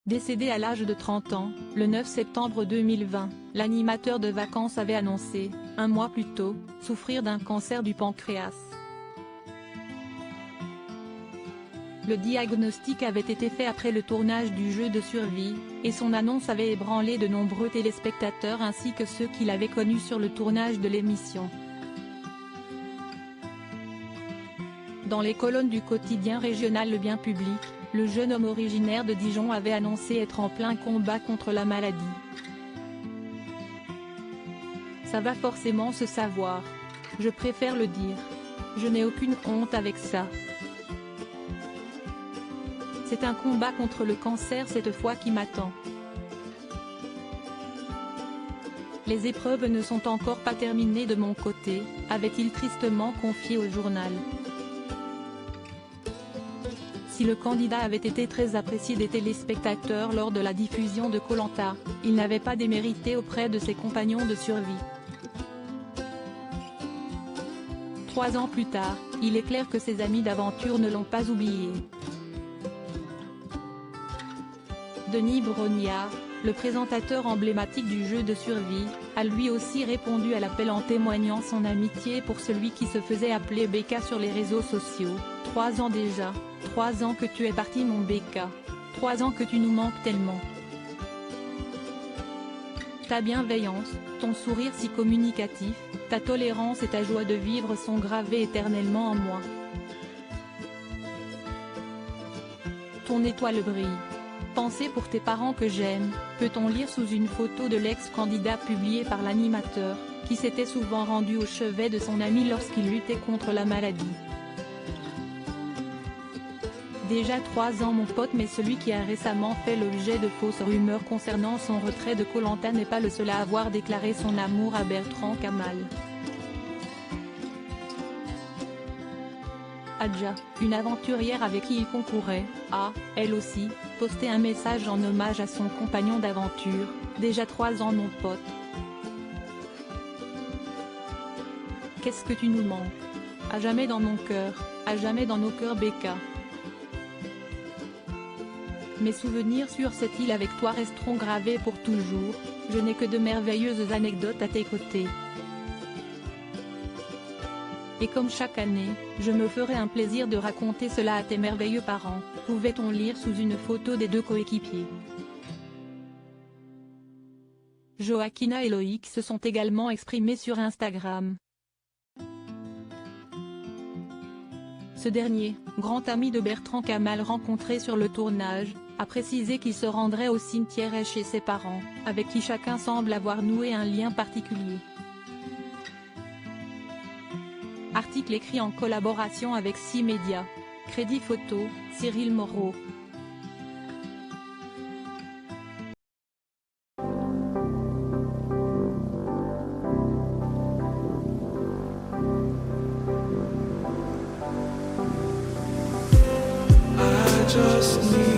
Décédé à l'âge de 30 ans, le 9 septembre 2020, l'animateur de vacances avait annoncé, un mois plus tôt, souffrir d'un cancer du pancréas. Le diagnostic avait été fait après le tournage du jeu de survie, et son annonce avait ébranlé de nombreux téléspectateurs ainsi que ceux qui l'avaient connu sur le tournage de l'émission. Dans les colonnes du quotidien régional Le Bien Public, le jeune homme originaire de Dijon avait annoncé être en plein combat contre la maladie. Ça va forcément se savoir. Je préfère le dire. Je n'ai aucune honte avec ça. C'est un combat contre le cancer cette fois qui m'attend. Les épreuves ne sont encore pas terminées de mon côté, avait-il tristement confié au journal. Si le candidat avait été très apprécié des téléspectateurs lors de la diffusion de Koh-Lanta, il n'avait pas démérité auprès de ses compagnons de survie. 3 ans plus tard, il est clair que ses amis d'aventure ne l'ont pas oublié. Denis Brognard, le présentateur emblématique du jeu de survie, a lui aussi répondu à l'appel en témoignant son amitié pour celui qui se faisait appeler Becca sur les réseaux sociaux. 3 ans déjà, 3 ans que tu es parti mon Becca. 3 ans que tu nous manques tellement. Ta bienveillance, ton sourire si communicatif, ta tolérance et ta joie de vivre sont gravés éternellement en moi. Ton étoile brille. Pensez pour tes parents que j'aime, peut-on lire sous une photo de l'ex-candidat publiée par l'animateur, qui s'était souvent rendu au chevet de son ami lorsqu'il luttait contre la maladie. Déjà 3 ans mon pote, mais celui qui a récemment fait l'objet de fausses rumeurs concernant son retrait de Koh-Lanta n'est pas le seul à avoir déclaré son amour à Bertrand Kamal. Adja, une aventurière avec qui il concourait, a, elle aussi, posté un message en hommage à son compagnon d'aventure, déjà 3 ans mon pote. Qu'est-ce que tu nous manques? À jamais dans mon cœur, à jamais dans nos cœurs Becca. Mes souvenirs sur cette île avec toi resteront gravés pour toujours, je n'ai que de merveilleuses anecdotes à tes côtés. Et comme chaque année, je me ferai un plaisir de raconter cela à tes merveilleux parents, pouvait-on lire sous une photo des deux coéquipiers. Joaquina et Loïc se sont également exprimés sur Instagram. Ce dernier, grand ami de Bertrand Kamal rencontré sur le tournage, a précisé qu'il se rendrait au cimetière chez ses parents, avec qui chacun semble avoir noué un lien particulier. Article écrit en collaboration avec 6 médias. Crédit photo, Cyril Moreau. I just need